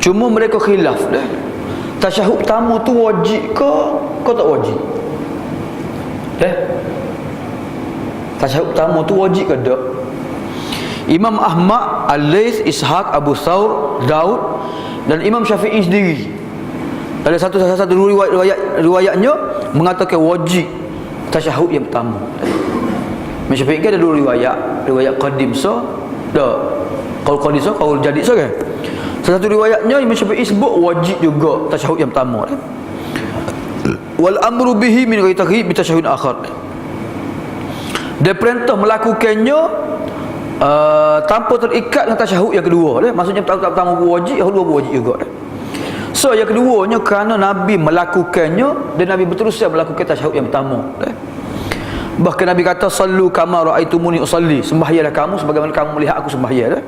Cuma mereka khilaf dah. Tasyahud pertama tu wajib ke tak wajib? Tasyahud pertama tu wajib ke tak? Imam Ahmad, Al-Laits, Ishaq, Abu Thawr, Daud dan Imam Syafi'i sendiri ada satu riwayatnya mengatakan wajib tasyahud yang pertama. Imam Syafi'i kan ada dua riwayat qadim qaul qadim qaul jadid kan. Salah satu riwayatnya Imam Syafi'i sebut wajib juga tasyahud yang pertama. Wal amru bihi min ghairi taghib bi tasyahud akhar. Dia perintah melakukannya tanpa terikat dengan tasyahud yang kedua dah. Maksudnya pertama wajib, yang kedua wajib juga dah. So yang keduanya kerana Nabi melakukannya dan Nabi berterusan melakukan tasyahud yang pertama dah. Bahkan Nabi kata sallu kama raaitumuni usalli, sembahyanglah kamu sebagaimana kamu melihat aku sembahyang dah.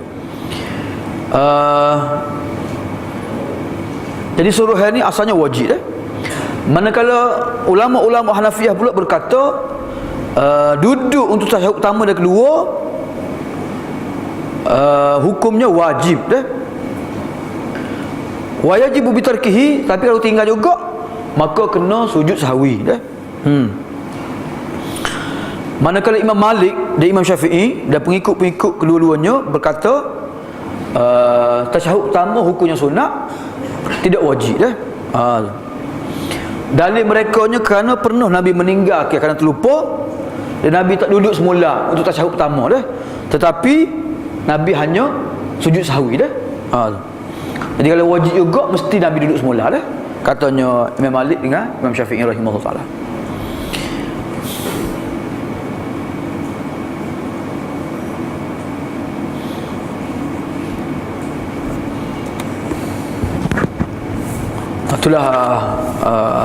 Jadi suruhan ni asalnya wajib dah. Manakala ulama-ulama Hanafiyah pula berkata duduk untuk tasyahud pertama dan kedua hukumnya wajib dah. Wajibu bitarkihi, tapi kalau tinggal juga maka kena sujud sahwi dah. Manakala Imam Malik dan Imam Syafi'i dan pengikut-pengikut kedua-duanya berkata tasyahud pertama hukumnya sunat, tidak wajib dah. Dalil mereka nya kerana pernah Nabi meninggalkan kerana terlupa dan Nabi tak duduk semula untuk tasyahud pertama dah, tetapi Nabi hanya sujud sahwi dah. Jadi kalau wajib juga mesti Nabi duduk semula dah, katanya Imam Malik dengan Imam Syafi'i rahimahullah taala. Itulah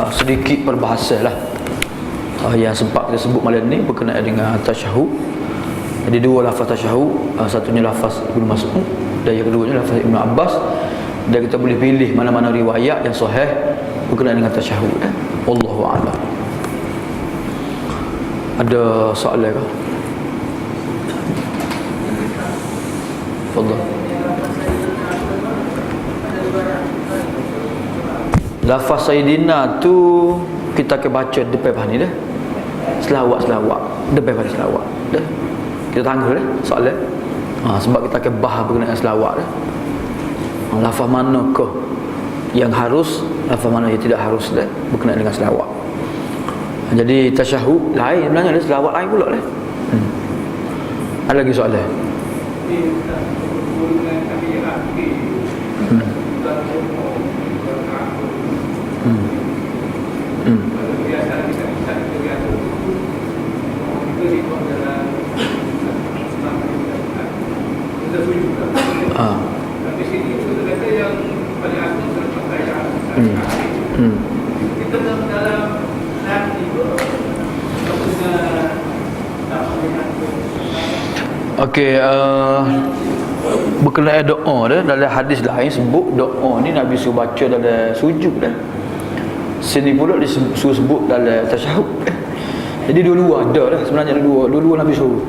sedikit perbahasan lah yang sempat kita sebut malam ni berkenaan dengan tasyahud. Jadi dua lafaz tasyahud, satunya lafaz Ibnu Mas'ud dan yang keduanya lafaz Ibnu Abbas, dan kita boleh pilih mana-mana riwayat yang sahih berkenaan dengan tasyahud. Wallahu a'lam. Ada soalan ke? Fadhal. Lafaz Sayyidina tu kita akan baca depan ni dah. Selawat-selawat depan pada selawat dah. Kita tangguh dah soalan. Sebab kita akan bahas berkenaan selawat dah. Lafaz manakah yang harus, lafaz mana yang tidak harus dah berkenaan dengan selawat. Jadi tasyahud lain sebenarnya, ada selawat lain pula dah. Ada lagi soalan? Okey, berkenaan doa dah, dalam hadis lain sebut doa ni Nabi suruh baca dalam sujud dah. Sini pula disuruh sebut dalam tasyahud. Jadi dua-dua ada dah sebenarnya, dua-dua Nabi suruh.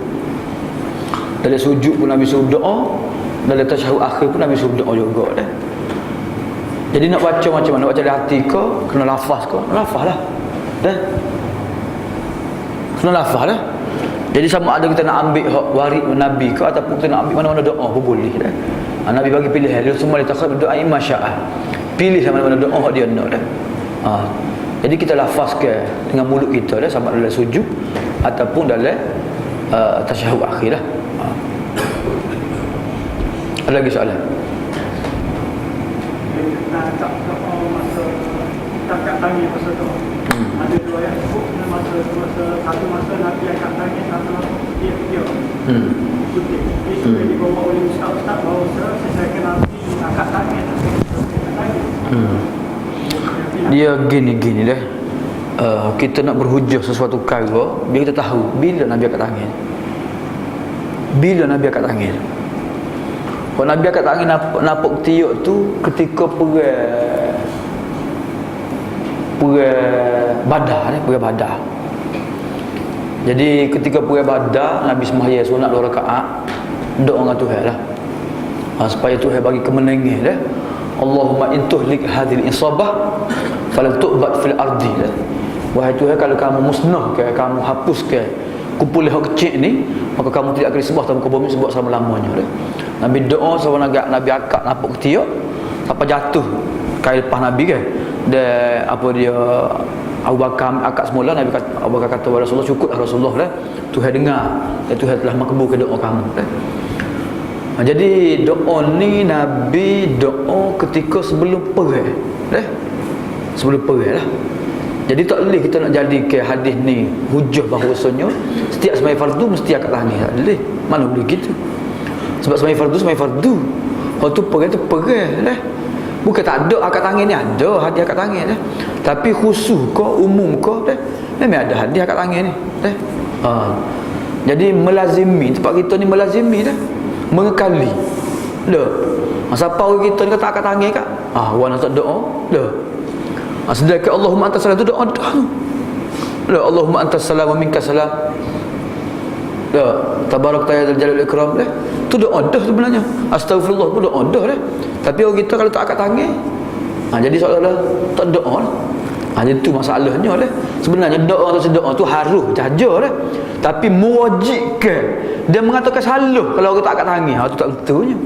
Dalam sujud pun Nabi suruh doa, dalam tasyahud akhir pun Nabi suruh doa juga dah. Jadi nak baca macam mana? Nak baca dari hati ke? Kena lafaz ke? Lafaz lah dah. Kena lafaz lah. Jadi sama ada kita nak ambil warid Nabi ke ataupun kita nak ambil mana-mana doa pun boleh dah. Nabi bagi pilihan, dia semua ditakhir doa imasya'ah. Pilih sama mana doa dia nak dah. Jadi kita lafazkan dengan mulut kita dah, sama dalam sujud ataupun dalam tasyahud akhir dah. Ada lagi soalan? Tak masa angkat tangan masa tu. Ada dua yang sebut masa satu masa Nabi angkat tangan, satu masa dia. Putih. Isu yang dibawa oleh ustaz-ustaz bahawa sesuai Nabi angkat tangan. Dia gini dah. Kita nak berhujah sesuatu perkara, biar kita tahu bila Nabi angkat tangan. Bila Nabi angkat tangan. Kalau Nabi angkat tangan nampak tiuk tu ketika perang Badar. Jadi ketika perang Badar, Nabi sembahyang sunat 2 rakaat, doa dengan Tuhan lah. Supaya Tuhan bagi kemenangan dah. Allahumma intuhlik hadhil isabah fala tu'bad fil ardi dah. Wahai Tuhan, kalau kamu musnahkan, kamu hapuskan kumpulan hak kecil ni, maka kamu tidak akan disembah dalam bumi sebab selama-lamanya dah. Nabi doa sebab Nabi akak nampak ketiak apa jatuh kali lepas Nabi kan. Dan apa dia Abu Bakar akak semula, Nabi kata, Abu Bakar kata kepada Rasulullah, cukup Rasulullah dah, Tuhan dengar dan Tuhan telah makbulkan doa kamu dah. Jadi doa ni Nabi doa ketika sebelum perang dah. Sebelum perang lah. Jadi tak boleh kita nak jadikan hadis ni hujah bahawasanya setiap sembahyang fardu mesti angkat tangan. Tak boleh. Mana boleh gitu. Sebab sembahyang fardu. Hak tu perang dah. Bukan tak ada akad tangan ni, ada hadiah akad tangan dah. Tapi khusus ke umum ke dah, memang ada hadiah akad tangan ni dah. Jadi melazimi, tempat kita ni melazimi dah, mengekali dah. Siapa orang kita ni kata akad tangan kak, orang nak doa dah. Sedangkan Allahumma antas salam tu doa dah. Dah, Allahumma antas salam wa minkas salam. Dah, tabarak ta'ala jalal ikram dah. Tu doa dah sebenarnya. Astagfirullah pun doa dah dah. Tapi orang kita kalau tak akad tangan, jadi seolah-olah tak doa lah. Jadi tu masalahnya dah. Sebenarnya doa tu harus saja dah. Tapi mewajibkan. Dia mengatakan salah kalau orang tak akad tangan. Tu tak betulnya.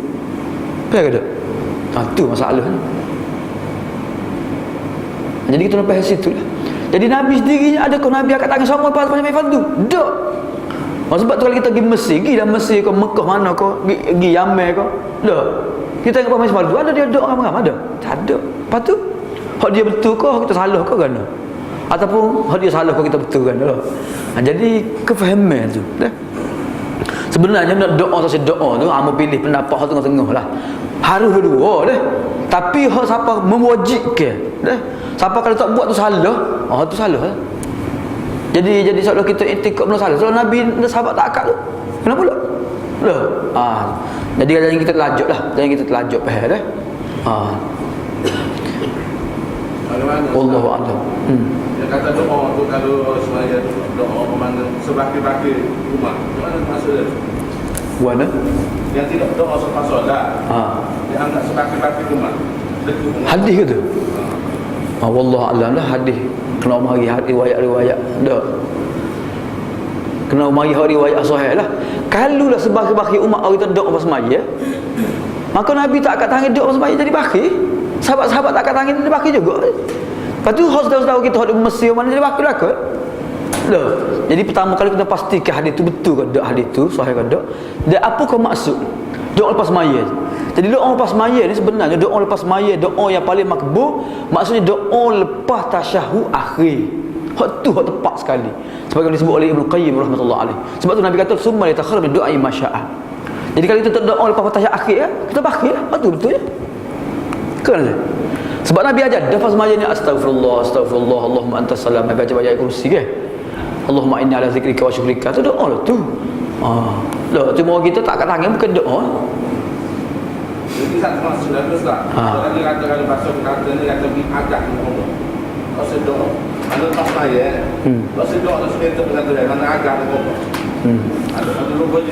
Faham ke tak? Tu masalahnya. Jadi kita nak faham situ lah. Jadi Nabi sendiri, adakah Nabi akad tangan sama lepas fardu? Tak. Sebab tu kalau kita pergi Mesir, pergi dah Mesir ke Mekah mana ke, pergi Yaman ke, dah. Kita tengok pasal fardu, ada dia doa ramai-ramai ada? Tak ada. Lepas tu, hak dia betul ke, kita salah ke kan? Ataupun hak dia salah ke, kita betul kan? Jadi kefahaman tu, dah. Sebenarnya nak doa atau doa tu, mau pilih pendapat hak tengah-tengah lah. Harus dua-dua dah. Tapi hak siapa mewajibkan, dah. Siapa kalau tak buat tu salah, tu salah lah. Jadi seolah kita iktikad benda salah. Soal Nabi dan sahabat tak akad tu. Kenapa pula? Dah. Jadi jangan kita terlajuk lah. Jangan kita terlajuk faham dah. Wallahu a'lam. Dia kata doa tu kalau semuanya doa memandang sebaki-baki rumah. Mana maksudnya? Mana? Yang tidak doa selepas solat. Dia anggap sebaki-baki rumah. Hadis ke tu? Wallahu a'lam lah hadis. Kena mari riwayat-riwayat dah. Kena mari riwayat sahih lah. Kalau lah sebaki-baki umat orang tu doa pas semaya, maka Nabi tak akad tangan doa pas semaya jadi baki. Sahabat-sahabat tak akad tangan jadi baki juga. Lepas tu saudara-saudara kita ada Mesir mana jadi baki lah ke? Dah. Jadi pertama kali kita pastikan hadis tu betul ke tak, hadis tu sahih ke tak. Dan apa kau maksud doa lepas semaya? Jadi doa lepas semaya ni sebenarnya doa lepas semaya, doa yang paling makbul, maksudnya doa lepas tasyahud akhir. Hak tu hak tepat sekali. Sebagaimana disebut oleh Ibnu Qayyim rahmatullah alaih. Sebab tu Nabi kata summa yatakhallal min du'ai masya'a. Jadi kalau kita doa lepas tasyahud akhir kita bakhil lah. Betul betul ya. Kan? Sebab Nabi ajar lepas semaya ni astagfirullah, astagfirullah, Allahumma antas salam, Nabi baca ayat kursi kan. Allahumma inni ala zikrika wa syukrika. Tu doa lah tu. Cuma kita tak akan tangan bukan doa. Jadi satu maksud dah terus lah. Orang dia kata kalau pasal kata ni kata agak ni Allah. Kau sedok. Kalau tak saya, kau sedok tu sebenarnya tu kata dia mana agak ni Allah. Ada lupa je.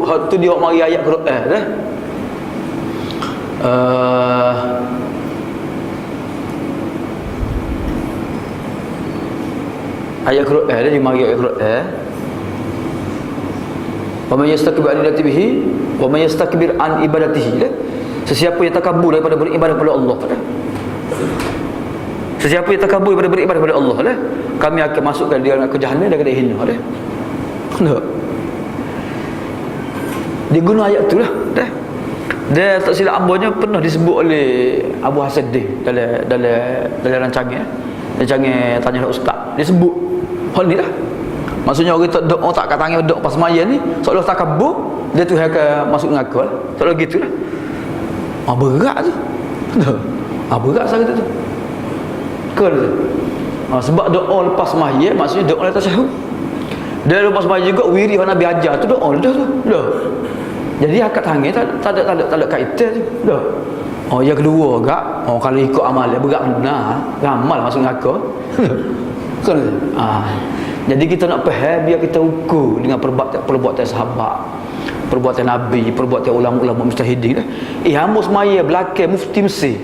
Hak tu dia mari ayat Quran dah. Ayat Quran dia mari ayat Quran. Wa may yastakbir an ibadatihi wa may yastakbir an ibadatihi. Sesiapa yang takabur daripada beribadah kepada Allah, sesiapa yang takabur daripada beribadah kepada Allah lah, kami akan masukkan dia ke jahannam dan kena hina dah. Tak. Dia guna ayat tu lah dah. Dia tak silap ambanya pernah disebut oleh Abu Hasaddin dalam rancangan tanya ustaz. Dia sebut hal ni lah. Maksudnya orang tak doa tak kat tangan doa pas semaya ni seolah takabur, dia tu akan masuk neraka lah. Seolah gitulah. Berat tu. Berat sangat tu. Kan tu. Sebab doa lepas semaya maksudnya doa lepas tasyahud. Dia lepas semaya juga wirid yang Nabi ajar tu doa dah tu. Dah. Jadi akad tangan tak ada kaitan tu. Dah. Yang kedua agak kalau ikut amal dia berat benar, ramal masuk neraka. Kan tu. Jadi kita nak faham biar kita ukur dengan perbuatan sahabat, perbuatan Nabi, perbuatan ulama-ulama mujtahidin. Hamba semaya belakang mufti Mesir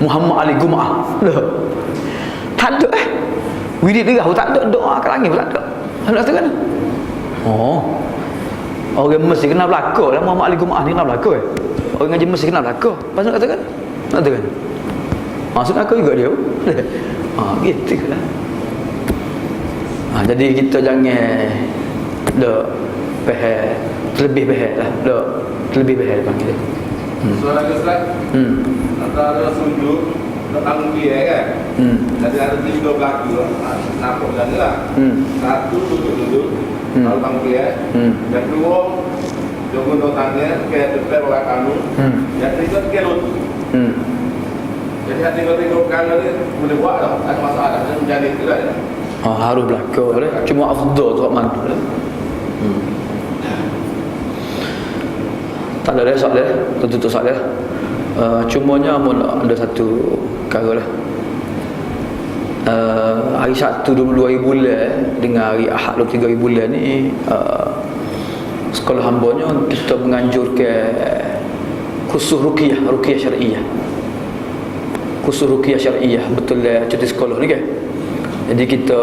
Muhammad Ali Gum'ah. Tak ada wirid dia tak ada doa kat langit pula tak. Nak kata kan? Orang Mesir kenal belaka lah Muhammad Ali Gum'ah ni kenal belaka. Orang ngaji Mesir kenal belaka. Pasal nak kata kan? Nak kata kan? Maksud aku juga dia. Gitu lah. Jadi kita jangan terlebih lah. Terlebih panggil dia. Soalan Ustaz. Antara sujud tentang dia kan. Jadi ada 3 belakang nampak dan lah. Satu sujud duduk kalau tang dia. Yang kedua Jangan tahu tanya ke depan orang kamu. Yang tiga kelot. Jadi hati tiga kan ni boleh buat lah. Ada masalah. Ada menjadi itu lah. Harus berlaku lah. Cuma afdal tu mantu lah. Tak ada soalan, tentu soalan. Cumanya ada satu perkara lah. Hari Sabtu 22 hari bulan dengan hari Ahad 23 hari bulan ni sekolah hambanya kita menganjurkan khusus ruqyah syariah. Khusus ruqyah syariah betul lah cuti sekolah ni kan. Jadi kita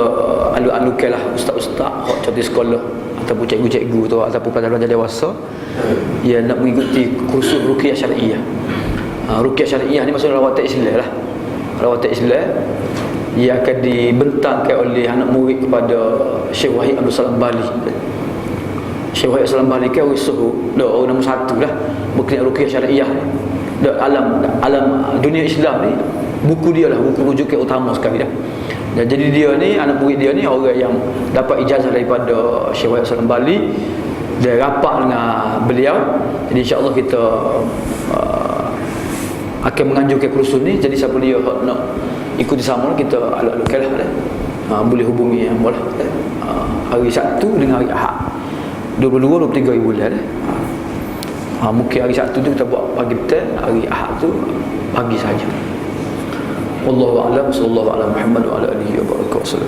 alu-alukan lah ustaz-ustaz hak cuti sekolah ataupun cikgu-cikgu tu ataupun pelajar-pelajar dewasa yang nak mengikuti kursus ruqyah syariah. Ruqyah syariah ni maksudnya rawatan Islam lah. Rawatan Islam ia akan dibentangkan oleh anak murid kepada Syekh Wahid Abdul Salam Bali. Syekh Wahid Abdul Salam Bali kan usuh orang nombor 1 lah berkenaan ruqyah syariah ni. Alam dunia Islam ni buku dia lah, buku rujukan utama sekali dah. Dan jadi dia ni, anak murid dia ni orang yang dapat ijazah daripada Syekh Wahid Abdul Salam Bali. Dia rapat dengan beliau. Jadi insya-Allah kita akan menganjurkan kursus ni. Jadi siapa dia nak ikuti sama kita alu-alukan lah. Boleh hubungi yang boleh. Hari Sabtu dengan hari Ahad 22-23 hari bulan mungkin hari Sabtu tu kita buat pagi petang, hari Ahad tu pagi saja. Wallahu a'lam, sallallahu ala Muhammad wa ala alihi wa barakatuh.